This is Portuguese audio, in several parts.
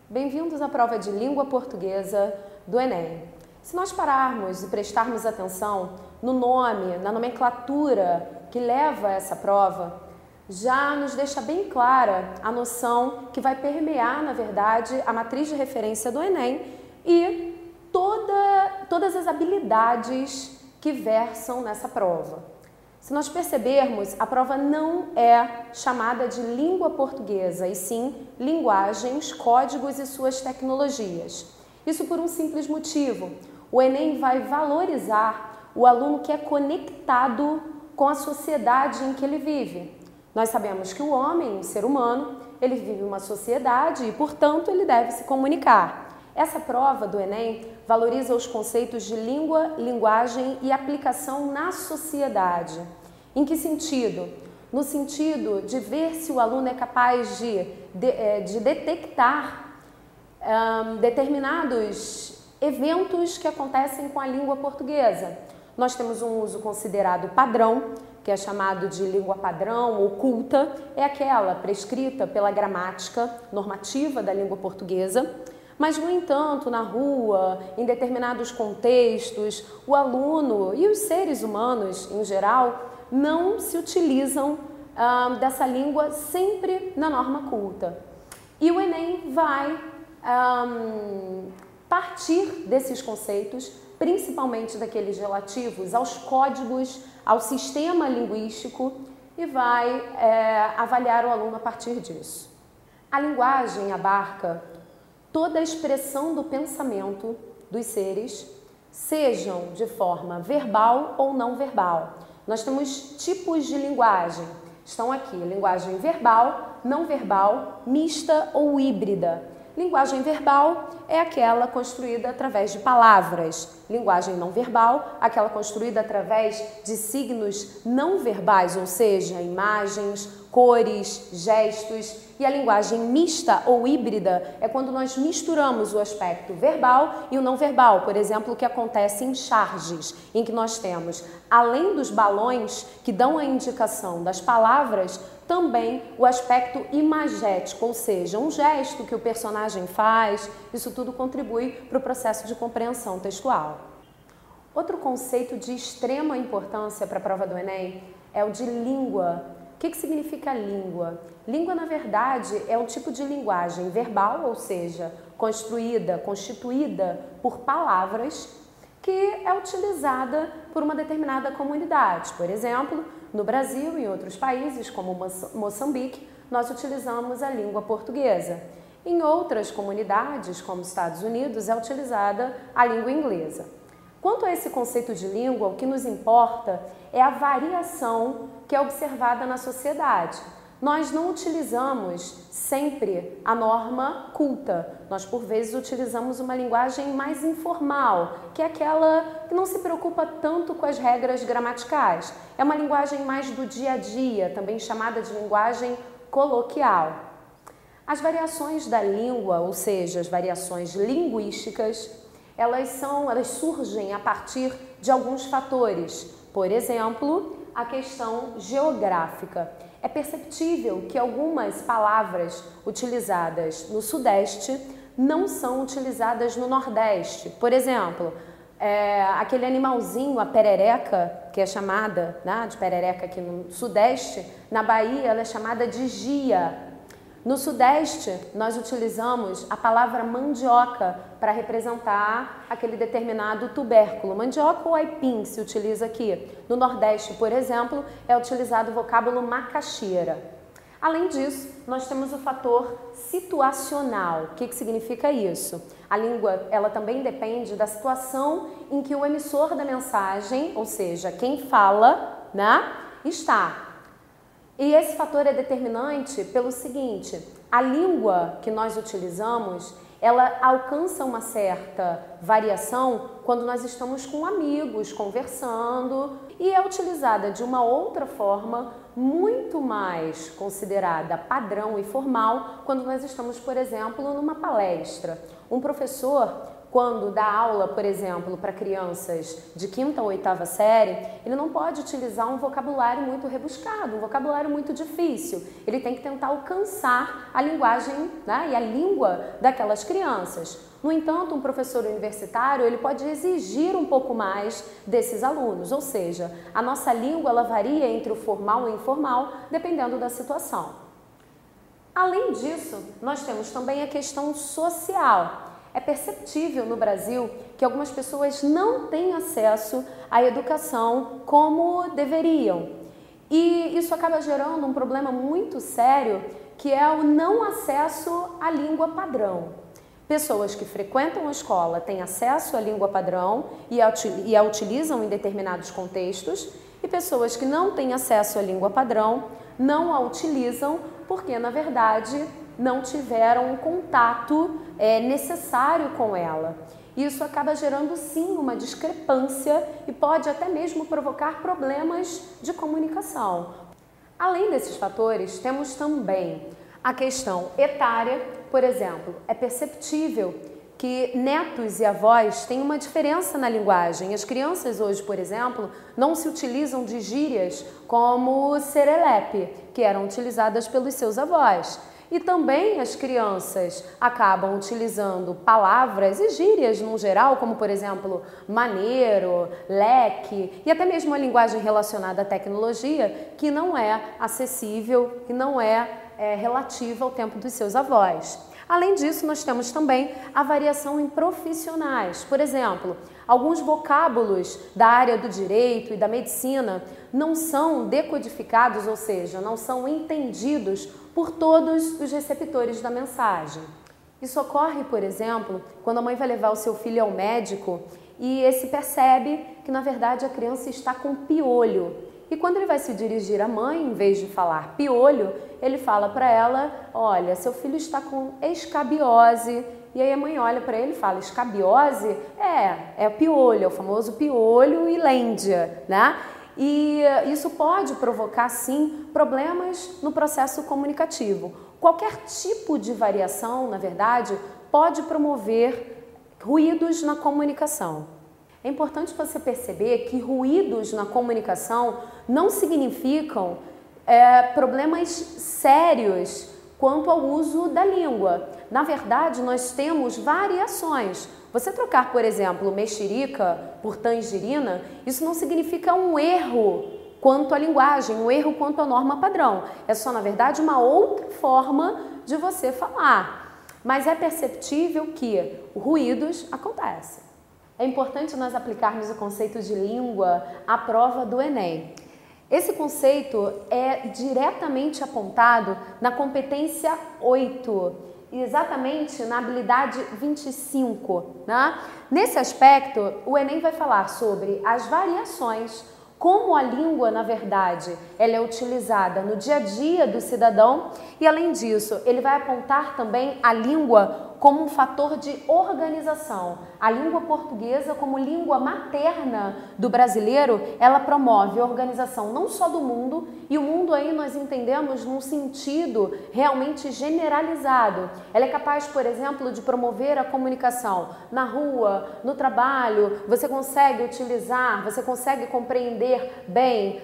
Bem-vindos à prova de língua portuguesa do Enem. Se nós pararmos e prestarmos atenção no nome, na nomenclatura que leva a essa prova, já nos deixa bem clara a noção que vai permear, na verdade, a matriz de referência do Enem e todas as habilidades que versam nessa prova. Se nós percebermos, a prova não é chamada de língua portuguesa, e sim linguagens, códigos e suas tecnologias. Isso por um simples motivo. O Enem vai valorizar o aluno que é conectado com a sociedade em que ele vive. Nós sabemos que o homem, o ser humano, ele vive uma sociedade e, portanto, ele deve se comunicar. Essa prova do Enem valoriza os conceitos de língua, linguagem e aplicação na sociedade. Em que sentido? No sentido de ver se o aluno é capaz de detectar determinados eventos que acontecem com a língua portuguesa. Nós temos um uso considerado padrão, que é chamado de língua padrão ou culta, é aquela prescrita pela gramática normativa da língua portuguesa. Mas, no entanto, na rua, em determinados contextos, o aluno e os seres humanos, em geral, não se utilizam dessa língua sempre na norma culta. E o Enem vai partir desses conceitos, principalmente daqueles relativos aos códigos, ao sistema linguístico, e vai avaliar o aluno a partir disso. A linguagem abarca toda a expressão do pensamento dos seres, sejam de forma verbal ou não verbal. Nós temos tipos de linguagem. Estão aqui, linguagem verbal, não verbal, mista ou híbrida. Linguagem verbal é aquela construída através de palavras. Linguagem não verbal, aquela construída através de signos não verbais, ou seja, imagens, cores, gestos. E a linguagem mista ou híbrida é quando nós misturamos o aspecto verbal e o não verbal. Por exemplo, o que acontece em charges, em que nós temos, além dos balões que dão a indicação das palavras, também o aspecto imagético, ou seja, um gesto que o personagem faz. Isso tudo contribui para o processo de compreensão textual. Outro conceito de extrema importância para a prova do Enem é o de língua. O que significa língua? Língua, na verdade, é um tipo de linguagem verbal, ou seja, constituída por palavras, que é utilizada por uma determinada comunidade. Por exemplo, no Brasil e em outros países, como Moçambique, nós utilizamos a língua portuguesa. Em outras comunidades, como Estados Unidos, é utilizada a língua inglesa. Quanto a esse conceito de língua, o que nos importa é a variação que é observada na sociedade. Nós não utilizamos sempre a norma culta. Nós, por vezes, utilizamos uma linguagem mais informal, que é aquela que não se preocupa tanto com as regras gramaticais. É uma linguagem mais do dia a dia, também chamada de linguagem coloquial. As variações da língua, ou seja, as variações linguísticas, elas surgem a partir de alguns fatores. Por exemplo, a questão geográfica. É perceptível que algumas palavras utilizadas no Sudeste não são utilizadas no Nordeste. Por exemplo, aquele animalzinho, a perereca, que é chamada de perereca aqui no Sudeste, na Bahia ela é chamada de gia. No Sudeste, nós utilizamos a palavra mandioca para representar aquele determinado tubérculo. Mandioca ou aipim se utiliza aqui. No Nordeste, por exemplo, é utilizado o vocábulo macaxeira. Além disso, nós temos o fator situacional. O que significa isso? A língua, ela também depende da situação em que o emissor da mensagem, ou seja, quem fala, está. E esse fator é determinante pelo seguinte: a língua que nós utilizamos, ela alcança uma certa variação quando nós estamos com amigos, conversando, e é utilizada de uma outra forma muito mais considerada padrão e formal quando nós estamos, por exemplo, numa palestra. Um professor quando dá aula, por exemplo, para crianças de 5ª ou 8ª série, ele não pode utilizar um vocabulário muito rebuscado, um vocabulário muito difícil. Ele tem que tentar alcançar a linguagem, né, e a língua daquelas crianças. No entanto, um professor universitário, ele pode exigir um pouco mais desses alunos, ou seja, a nossa língua ela varia entre o formal e o informal, dependendo da situação. Além disso, nós temos também a questão social. É perceptível no Brasil que algumas pessoas não têm acesso à educação como deveriam. E isso acaba gerando um problema muito sério, que é o não acesso à língua padrão. Pessoas que frequentam a escola têm acesso à língua padrão e a utilizam em determinados contextos, e pessoas que não têm acesso à língua padrão não a utilizam porque, na verdade, não tiveram o contato necessário com ela. Isso acaba gerando, sim, uma discrepância e pode até mesmo provocar problemas de comunicação. Além desses fatores, temos também a questão etária. Por exemplo, é perceptível que netos e avós têm uma diferença na linguagem. As crianças hoje, por exemplo, não se utilizam de gírias como serelepe, que eram utilizadas pelos seus avós. E também as crianças acabam utilizando palavras e gírias no geral, como por exemplo, maneiro, leque e até mesmo a linguagem relacionada à tecnologia, que não é acessível e não é relativa ao tempo dos seus avós. Além disso, nós temos também a variação em profissionais. Por exemplo, alguns vocábulos da área do direito e da medicina não são decodificados, ou seja, não são entendidos por todos os receptores da mensagem. Isso ocorre, por exemplo, quando a mãe vai levar o seu filho ao médico e esse percebe que, na verdade, a criança está com piolho. E quando ele vai se dirigir à mãe, em vez de falar piolho, ele fala para ela, olha, seu filho está com escabiose. E aí a mãe olha para ele e fala, escabiose? É o piolho, é o famoso piolho e lêndia, né? E isso pode provocar, sim, problemas no processo comunicativo. Qualquer tipo de variação, na verdade, pode promover ruídos na comunicação. É importante você perceber que ruídos na comunicação não significam problemas sérios quanto ao uso da língua. Na verdade, nós temos variações. Você trocar, por exemplo, mexerica por tangerina, isso não significa um erro quanto à linguagem, um erro quanto à norma padrão. É só, na verdade, uma outra forma de você falar. Mas é perceptível que ruídos acontecem. É importante nós aplicarmos o conceito de língua à prova do Enem. Esse conceito é diretamente apontado na competência 8, exatamente na habilidade 25, né? Nesse aspecto, o Enem vai falar sobre as variações, como a língua, na verdade, ela é utilizada no dia a dia do cidadão e, além disso, ele vai apontar também a língua como um fator de organização. A língua portuguesa, como língua materna do brasileiro, ela promove a organização não só do mundo, e o mundo aí nós entendemos num sentido realmente generalizado. Ela é capaz, por exemplo, de promover a comunicação na rua, no trabalho, você consegue utilizar, você consegue compreender bem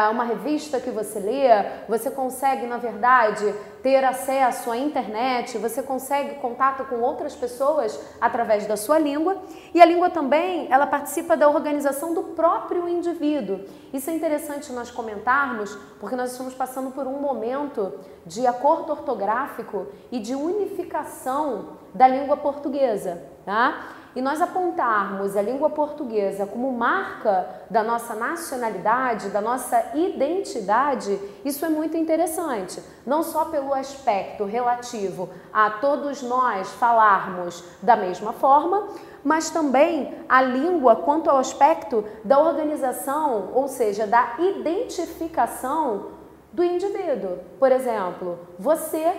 uma revista que você lê, você consegue, na verdade, ter acesso à internet, você consegue contato com outras pessoas através da sua língua, e a língua também, ela participa da organização do próprio indivíduo. Isso é interessante nós comentarmos, porque nós estamos passando por um momento de acordo ortográfico e de unificação da língua portuguesa, tá? E nós apontarmos a língua portuguesa como marca da nossa nacionalidade, da nossa identidade, isso é muito interessante. Não só pelo aspecto relativo a todos nós falarmos da mesma forma, mas também a língua quanto ao aspecto da organização, ou seja, da identificação do indivíduo. Por exemplo, você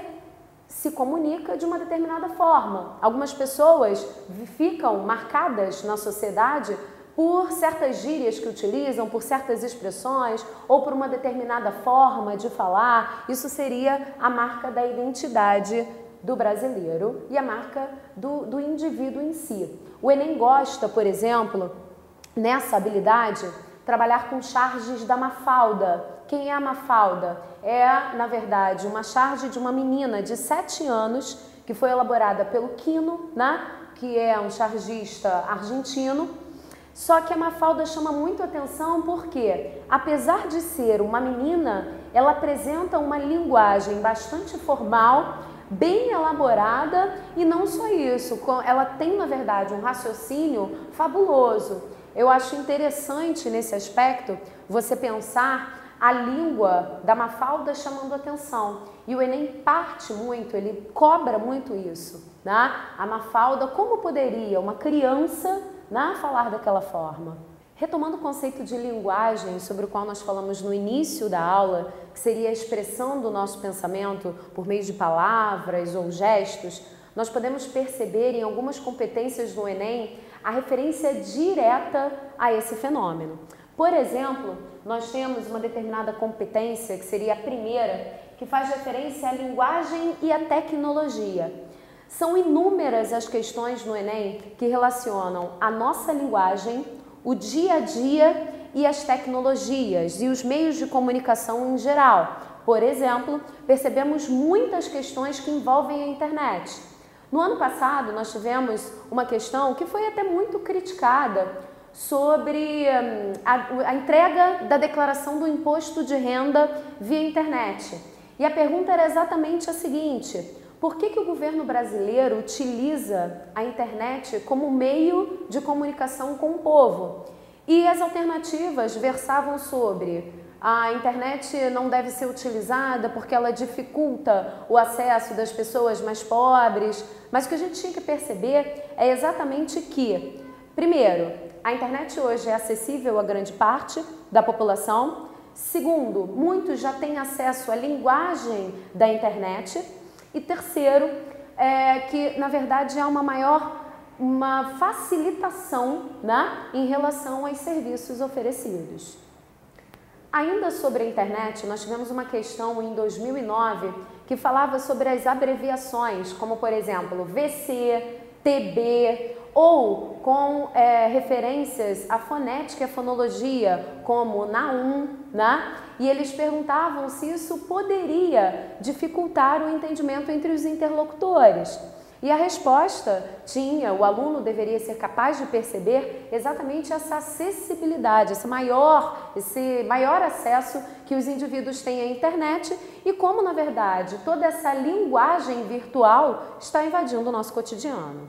se comunica de uma determinada forma. Algumas pessoas ficam marcadas na sociedade por certas gírias que utilizam, por certas expressões ou por uma determinada forma de falar. Isso seria a marca da identidade do brasileiro e a marca do indivíduo em si. O Enem gosta, por exemplo, nessa habilidade, trabalhar com charges da Mafalda. Quem é a Mafalda? É, na verdade, uma charge de uma menina de 7 anos que foi elaborada pelo Quino, né? Que é um chargista argentino. Só que a Mafalda chama muito atenção porque, apesar de ser uma menina, ela apresenta uma linguagem bastante formal, bem elaborada, e não só isso, ela tem, na verdade, um raciocínio fabuloso. Eu acho interessante nesse aspecto você pensar a língua da Mafalda chamando atenção. E o Enem parte muito, ele cobra muito isso, né? A Mafalda, como poderia uma criança, né, falar daquela forma? Retomando o conceito de linguagem, sobre o qual nós falamos no início da aula, que seria a expressão do nosso pensamento por meio de palavras ou gestos, nós podemos perceber em algumas competências do Enem a referência direta a esse fenômeno. Por exemplo, nós temos uma determinada competência, que seria a primeira, que faz referência à linguagem e à tecnologia. São inúmeras as questões no Enem que relacionam a nossa linguagem, o dia a dia e as tecnologias e os meios de comunicação em geral. Por exemplo, percebemos muitas questões que envolvem a internet. No ano passado, nós tivemos uma questão que foi até muito criticada sobre a entrega da declaração do imposto de renda via internet. E a pergunta era exatamente a seguinte: por que o governo brasileiro utiliza a internet como meio de comunicação com o povo? E as alternativas versavam sobre a internet não deve ser utilizada porque ela dificulta o acesso das pessoas mais pobres. Mas o que a gente tinha que perceber é exatamente que, primeiro, a internet hoje é acessível a grande parte da população. Segundo, muitos já têm acesso à linguagem da internet. E terceiro, que na verdade há uma facilitação, né, em relação aos serviços oferecidos. Ainda sobre a internet, nós tivemos uma questão em 2009 que falava sobre as abreviações, como por exemplo VC, TB, ou com referências à fonética e à fonologia, como Naum, né? E eles perguntavam se isso poderia dificultar o entendimento entre os interlocutores. E a resposta tinha, o aluno deveria ser capaz de perceber exatamente essa acessibilidade, esse maior acesso que os indivíduos têm à internet e como, na verdade, toda essa linguagem virtual está invadindo o nosso cotidiano.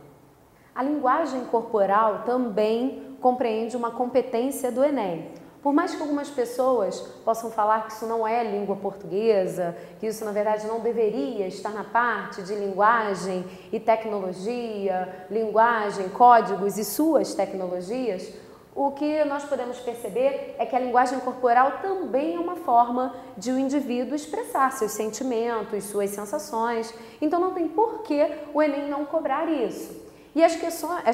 A linguagem corporal também compreende uma competência do Enem. Por mais que algumas pessoas possam falar que isso não é língua portuguesa, que isso na verdade não deveria estar na parte de linguagem e tecnologia, linguagem, códigos e suas tecnologias, o que nós podemos perceber é que a linguagem corporal também é uma forma de o indivíduo expressar seus sentimentos, suas sensações. Então não tem por que o Enem não cobrar isso. E as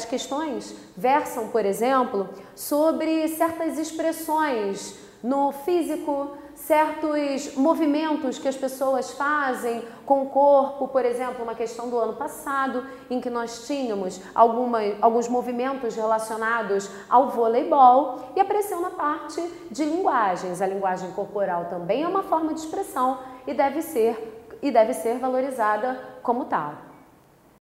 questões versam, por exemplo, sobre certas expressões no físico, certos movimentos que as pessoas fazem com o corpo. Por exemplo, uma questão do ano passado, em que nós tínhamos alguns movimentos relacionados ao voleibol e apareceu na parte de linguagens. A linguagem corporal também é uma forma de expressão e deve ser valorizada como tal.